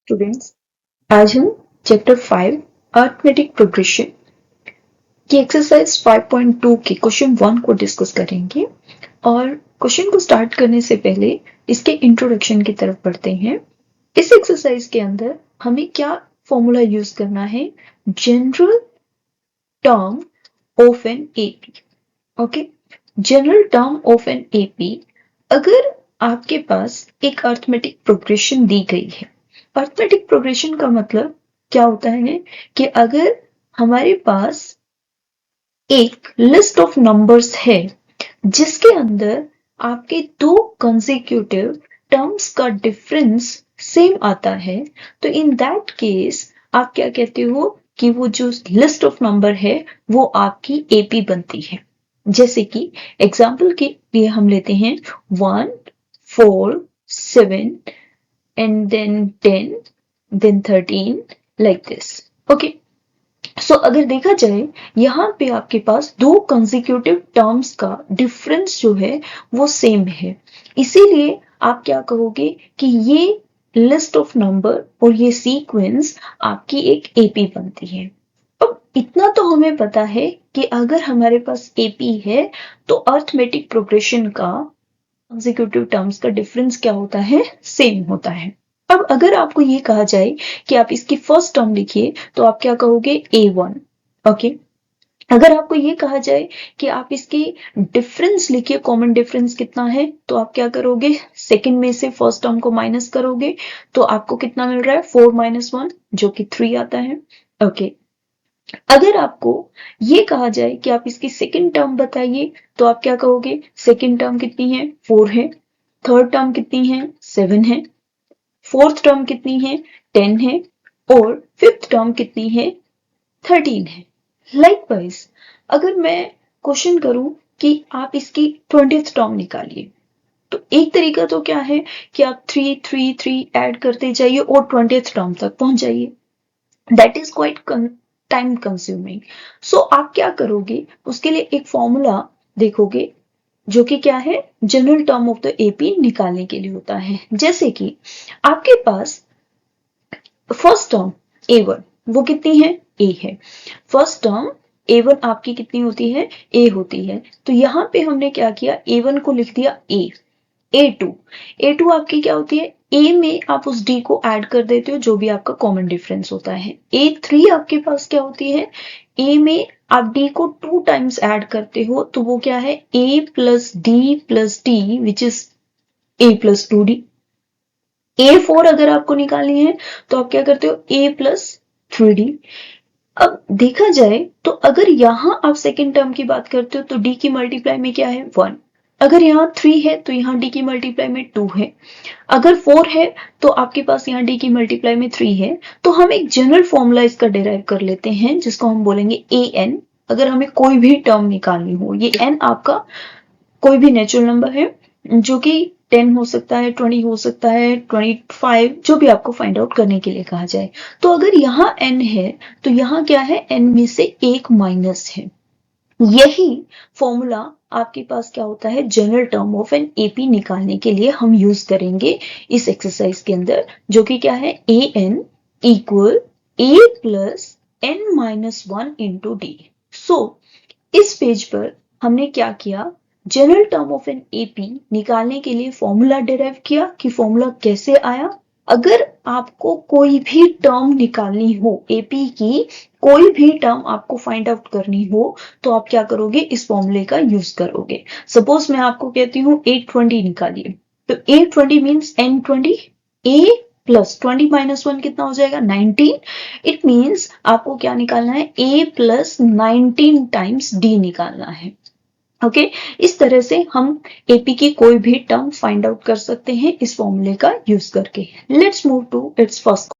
Students, आज हम chapter 5 arithmetic progression की एक्सरसाइज 5.2 के क्वेश्चन 1 को डिस्कस करेंगे। और क्वेश्चन को स्टार्ट करने से पहले इसके इंट्रोडक्शन की तरफ बढ़ते हैं। इस एक्सरसाइज के अंदर हमें क्या फॉर्मूला यूज करना है? General term of an AP. Okay, general term of an AP. अगर आपके पास एक अरिथमेटिक प्रोग्रेशन दी गई है, अरिथमेटिक प्रोग्रेशन का मतलब क्या होता है कि अगर हमारे पास एक लिस्ट ऑफ नंबर्स है जिसके अंदर आपके दो कंसेक्यूटिव टर्म्स का डिफरेंस सेम आता है, तो इन दैट केस आप क्या कहते हो कि वो जो लिस्ट ऑफ नंबर है वो आपकी एपी बनती है। जैसे कि एग्जाम्पल के लिए हम लेते हैं 1, 4, 7 and then 10, then 13, like this. Okay. सो अगर देखा जाए यहाँ पे आपके पास दो कंसेक्यूटिव टर्म्स का डिफरेंस जो है वो सेम है, इसीलिए आप क्या कहोगे कि ये लिस्ट ऑफ नंबर और ये सीक्वेंस आपकी एक एपी बनती है। अब इतना तो हमें पता है कि अगर हमारे पास एपी है तो अरिथमेटिक प्रोग्रेशन का कंसेक्यूटिव टर्म्स का डिफरेंस क्या होता है? सेम होता है। अब अगर आपको ये कहा जाए कि आप इसकी फर्स्ट टर्म लिखिए तो आप क्या कहोगे? A1। ओके, अगर आपको ये कहा जाए कि आप इसकी डिफरेंस लिखिए, कॉमन डिफरेंस कितना है, तो आप क्या करोगे? सेकंड में से फर्स्ट टर्म को माइनस करोगे तो आपको कितना मिल रहा है? 4 - 1 जो कि 3 आता है। ओके, अगर आपको ये कहा जाए कि आप इसकी सेकंड टर्म बताइए तो आप क्या कहोगे? सेकंड टर्म कितनी है? 4 है। थर्ड टर्म कितनी है? 7 है। फोर्थ टर्म कितनी है? 10 है। और फिफ्थ टर्म कितनी है? 13 है। लाइकवाइज अगर मैं क्वेश्चन करूं कि आप इसकी 20th टर्म निकालिए, तो एक तरीका तो क्या है कि आप 3 3 3 ऐड करते जाइए और 20th टर्म तक पहुंच जाइए। That is quite time consuming. So आप क्या करोगे? उसके लिए एक फॉर्मूला देखोगे जो कि क्या है? General term of the AP निकालने के लिए होता है। जैसे कि आपके पास फर्स्ट टर्म A1 वो कितनी है? A है। फर्स्ट टर्म A1 आपकी कितनी होती है? A होती है। तो यहां पे हमने क्या किया? A1 को लिख दिया A। A2 आपकी क्या होती है? A में आप उस D को ऐड कर देते हो जो भी आपका कॉमन डिफरेंस होता है। A3 आपके पास क्या होती है? A में आप D को 2 टाइम्स ऐड करते हो तो वो क्या है? A plus D plus D which is A plus 2D। A4 अगर आपको निकालनी है तो आप क्या करते हो? A plus 3D। अब देखा जाए तो अगर यहां आप सेकेंड टर्म की बात करते हो तो D की मल्टीप्लाई में क्या है? 1। अगर यहाँ 3 है तो यहाँ D की मल्टीप्लाई में 2 है। अगर 4 है तो आपके पास यहाँ D की मल्टीप्लाई में 3 है। तो हम एक जनरल फॉर्मूला इसका डिराइव कर लेते हैं जिसको हम बोलेंगे AN। अगर हमें कोई भी टर्म निकालनी हो, ये N आपका कोई भी नेचुरल नंबर है जो कि 10 हो सकता है, 20 हो सकता है, 25, जो भी आपको फाइंड आउट करने के लिए कहा जाए। तो अगर यहाँ n है तो यहाँ क्या है? n में से एक माइनस है। यही फॉर्मूला आपके पास क्या होता है? General term of an AP निकालने के लिए हम यूज करेंगे इस एक्सरसाइज के अंदर, जो कि क्या है? A n equal a plus n minus 1 into d. So इस पेज पर हमने क्या किया? General term of an AP निकालने के लिए फॉर्मूला डिराइव किया। कि फॉर्मूला कैसे आया? अगर आपको कोई भी टर्म निकालनी हो, एपी की कोई भी टर्म आपको फाइंड आउट करनी हो, तो आप क्या करोगे? इस फॉर्मूले का यूज करोगे। सपोज मैं आपको कहती हूँ 820 निकालिए, तो 820 means N20। A plus 20 minus 1 कितना हो जाएगा? 19। इट मीन्स आपको क्या निकालना है? A प्लस 19 टाइम्स D निकालना है। ओके, इस तरह से हम एपी की कोई भी टर्म फाइंड आउट कर सकते हैं इस फॉर्मूले का यूज करके। Let's move to its first.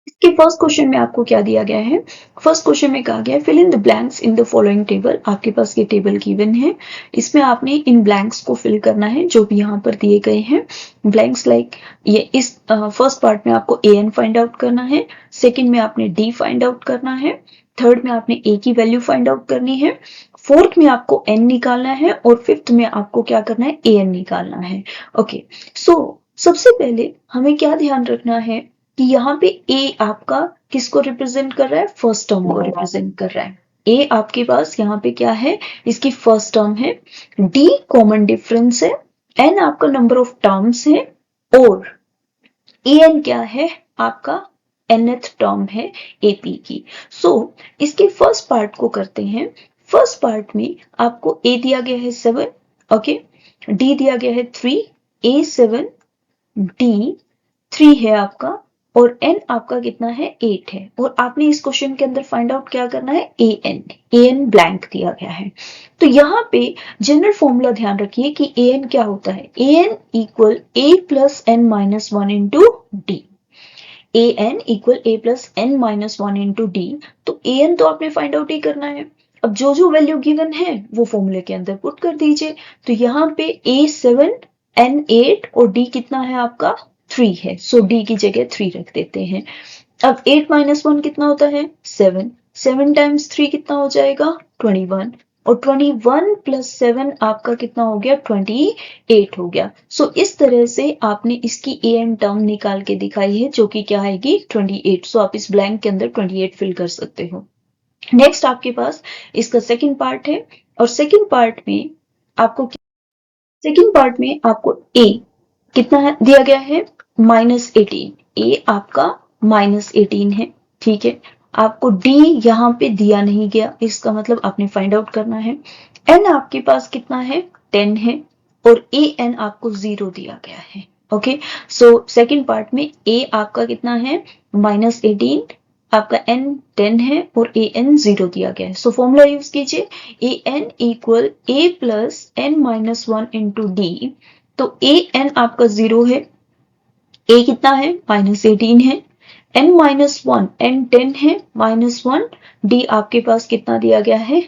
इसके फर्स्ट क्वेश्चन में आपको क्या दिया गया है? फर्स्ट क्वेश्चन में कहा गया है fill in the blanks in the following table. आपके पास ये टेबल गिवन है, इसमें आपने इन ब्लैंक्स को फिल करना है जो भी यहाँ पर दिए गए हैं। ब्लैंक्स लाइक ये इस फर्स्ट पार्ट में आपको ए एन फाइंड आउट करना है, सेकेंड में आपने डी फाइंड आउट करना है, थर्ड में आपने ए की वैल्यू फाइंड आउट करनी है, फोर्थ में आपको एन निकालना है और फिफ्थ में आपको क्या करना है? ए एन निकालना है। ओके, सो सबसे पहले हमें क्या ध्यान रखना है कि यहाँ पे ए आपका किसको रिप्रेजेंट कर रहा है, फर्स्ट टर्म को रिप्रेजेंट कर रहा है। ए आपके पास यहाँ पे क्या है, इसकी फर्स्ट टर्म है, डी कॉमन डिफरेंस है, एन आपका नंबर ऑफ टर्म्स है, और ए एन क्या है आपका nth टर्म है एपी की। सो इसके फर्स्ट पार्ट को करते हैं। फर्स्ट पार्ट में आपको ए दिया गया है 7, ओके, डी दिया गया है 3, ए 7, डी 3 है आपका, और एन आपका कितना है 8 है। और आपने इस क्वेश्चन के अंदर फाइंड आउट क्या करना है, ए एन ब्लैंक दिया गया है। तो यहाँ पे जनरल फॉर्मूला ध्यान रखिए कि ए एन क्या होता है, a n equal a plus n minus one into d. A n equal a plus n minus one into d. तो ए एन तो आपने फाइंड आउट ही करना है। अब जो जो वैल्यू गिवन है वो फॉर्मूले के अंदर पुट कर दीजिए। तो यहाँ पे ए 7, एन 8 और डी कितना है आपका 3 है। सो डी की जगह 3 रख देते हैं। अब 8 माइनस 1 कितना होता है 7, 7 टाइम्स 3 कितना हो जाएगा 21, और 21 प्लस 7 आपका कितना हो गया 28 हो गया। सो इस तरह से आपने इसकी ए एन टर्म निकाल के दिखाई है, जो कि क्या आएगी 28। सो आप इस ब्लैंक के अंदर 28 फिल कर सकते हो। नेक्स्ट आपके पास इसका सेकंड पार्ट है, और सेकंड पार्ट में आपको ए कितना दिया गया है -18। ए आपका -18 है, ठीक है। आपको डी यहाँ पे दिया नहीं गया, इसका मतलब आपने फाइंड आउट करना है। एन आपके पास कितना है 10 है, और ए एन आपको 0 दिया गया है। ओके, सो सेकंड पार्ट में ए आपका कितना है -18, आपका एन 10 है, और ए एन 0 दिया गया है। सो फॉर्मूला यूज कीजिए, a n equal a plus n minus one into d. तो ए एन आपका 0 है, ए कितना है -18 है, एन माइनस वन, एन 10 है, -1, डी आपके पास कितना दिया गया है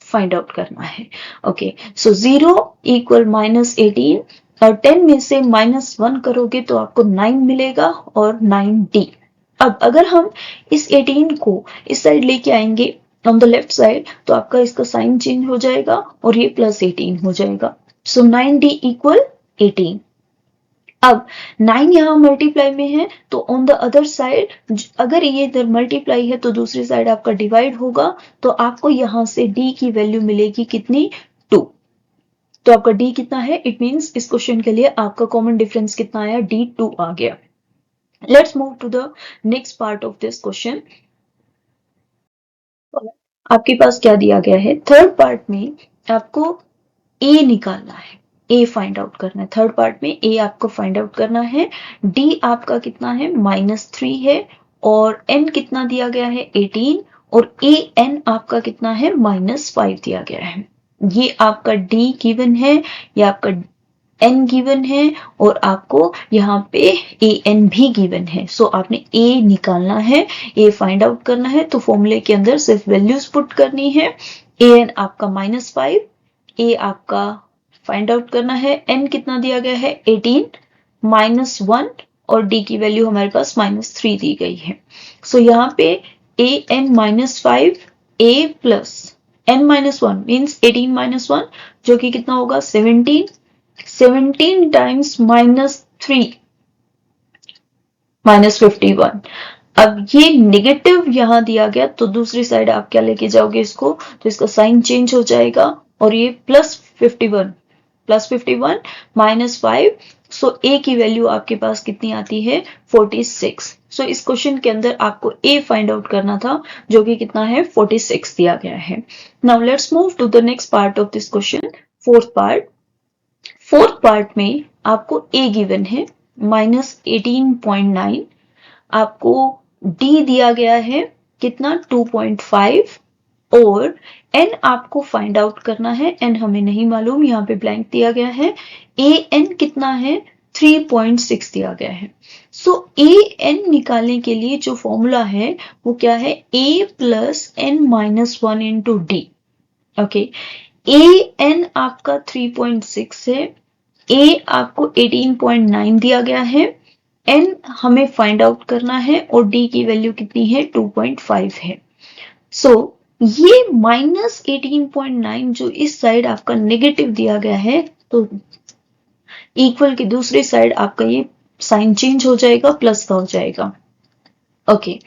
फाइंड आउट करना है। ओके, सो 0 इक्वल -18, और 10 में से -1 करोगे तो आपको 9 मिलेगा, और 9D। अब अगर हम इस 18 को इस साइड लेके आएंगे ऑन द लेफ्ट साइड, तो आपका इसका साइन चेंज हो जाएगा और ये +18 हो जाएगा। सो 9D इक्वल 18। अब 9 यहाँ मल्टीप्लाई में है, तो ऑन द अदर साइड अगर ये इधर मल्टीप्लाई है तो दूसरी साइड आपका डिवाइड होगा, तो आपको यहां से d की वैल्यू मिलेगी कितनी 2। तो आपका d कितना है, इट मींस इस क्वेश्चन के लिए आपका कॉमन डिफरेंस कितना आया, d 2 आ गया। Let's move to the next part of this question. आपके पास क्या दिया गया है, थर्ड पार्ट में आपको ए निकालना है, ए फाइंड आउट करना है। थर्ड पार्ट में ए आपको फाइंड आउट करना है। डी आपका कितना है -3 है, और एन कितना दिया गया है 18, और ए एन आपका कितना है -5 दिया गया है। ये आपका डी गिवन है, ये आपका एन गिवन है, और आपको यहाँ पे ए एन भी गिवन है। सो आपने ए निकालना है, ए फाइंड आउट करना है। तो फॉर्मूले के अंदर सिर्फ वैल्यूज पुट करनी है। ए एन आपका -5, ए आपका फाइंड आउट करना है, एन कितना दिया गया है 18, -1, और डी की वैल्यू हमारे पास -3 दी गई है। सो यहाँ पे A N -5, A plus n -1 means 18 -1, जो कि कितना होगा 17, 17 टाइम्स -3 -51। अब ये नेगेटिव यहां दिया गया, तो दूसरी साइड आप क्या लेके जाओगे इसको, तो इसका साइन चेंज हो जाएगा, और ये +51 -5। सो ए की वैल्यू आपके पास कितनी आती है 46। सो इस क्वेश्चन के अंदर आपको ए फाइंड आउट करना था, जो कि कितना है 46 दिया गया है। Now let's move to the next part of this question, fourth part में आपको ए गिवन है -18.9, आपको डी दिया गया है कितना 2.5, और एन आपको फाइंड आउट करना है। एन हमें नहीं मालूम, यहाँ पे ब्लैंक दिया गया है। ए एन कितना है 3.6 दिया गया है। सो ए एन निकालने के लिए जो फॉर्मूला है वो क्या है, a plus n -1 into d. Okay, a n आपका 3.6 है, ए आपको 18.9 दिया गया है, एन हमें फाइंड आउट करना है, और डी की वैल्यू कितनी है 2.5 है। सो ये -18.9 जो इस साइड आपका नेगेटिव दिया गया है, तो इक्वल की दूसरी साइड आपका ये साइन चेंज हो जाएगा, प्लस का हो जाएगा। ओके,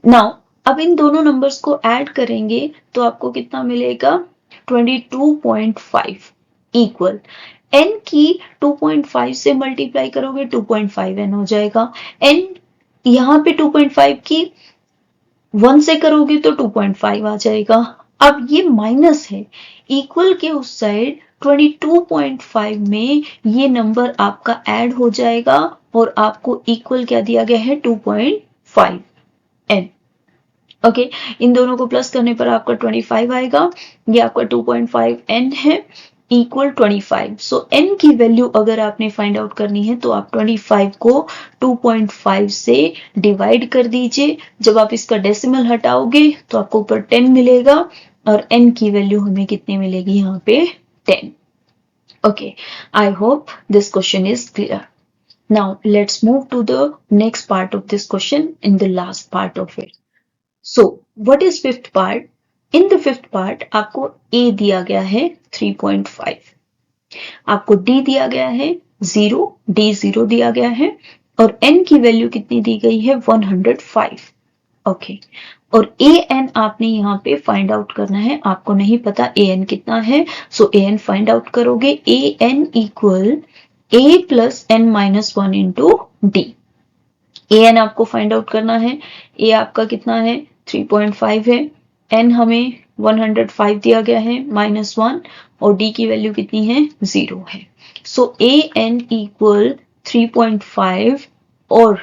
नाउ अब इन दोनों नंबर्स को ऐड करेंगे तो आपको कितना मिलेगा 22.5 इक्वल n की 2.5 से मल्टीप्लाई करोगे 2.5n हो जाएगा। n यहाँ पे 2.5 की 1 से करोगे तो 2.5 आ जाएगा। अब ये माइनस है, इक्वल के उस साइड 22.5 में ये नंबर आपका ऐड हो जाएगा और आपको इक्वल क्या दिया गया है 2.5 n। ओके, इन दोनों को प्लस करने पर आपका 25 आएगा। ये आपका 2.5 n है इक्वल 25। सो n की वैल्यू अगर आपने फाइंड आउट करनी है तो आप 25 को 2.5 से डिवाइड कर दीजिए। जब आप इसका डेसिमल हटाओगे तो आपको ऊपर 10 मिलेगा और n की वैल्यू हमें कितनी मिलेगी यहाँ पे 10। Okay, I hope this question is clear. Now let's move to the next part of this question in the last part of it. So what is fifth part? In the fifth part आपको A दिया गया है 3.5, आपको D दिया गया है 0, D 0 दिया गया है और N की वैल्यू कितनी दी गई है 105। ओके, और AN आपने यहाँ पे फाइंड आउट करना है, आपको नहीं पता AN कितना है, सो AN फाइंड आउट करोगे। AN equal A plus N minus 1 into D। AN आपको फाइंड आउट करना है। A आपका कितना है 3.5 है, N हमें 105 दिया गया है माइनस 1 और D की वैल्यू कितनी है 0 है। सो AN इक्वल 3.5 और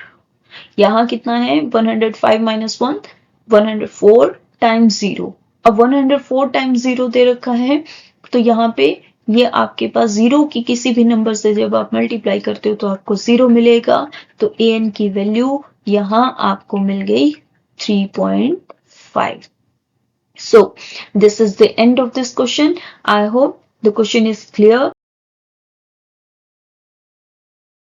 यहाँ कितना है 105 माइनस 1 104 टाइम्स 0। अब 104 टाइम्स 0 दे रखा है तो यहाँ पे ये आपके पास 0 की किसी भी नंबर से जब आप मल्टीप्लाई करते हो तो आपको 0 मिलेगा। तो AN की वैल्यू यहाँ आपको मिल गई 3.5। So this is the end of this question. I hope the question is clear.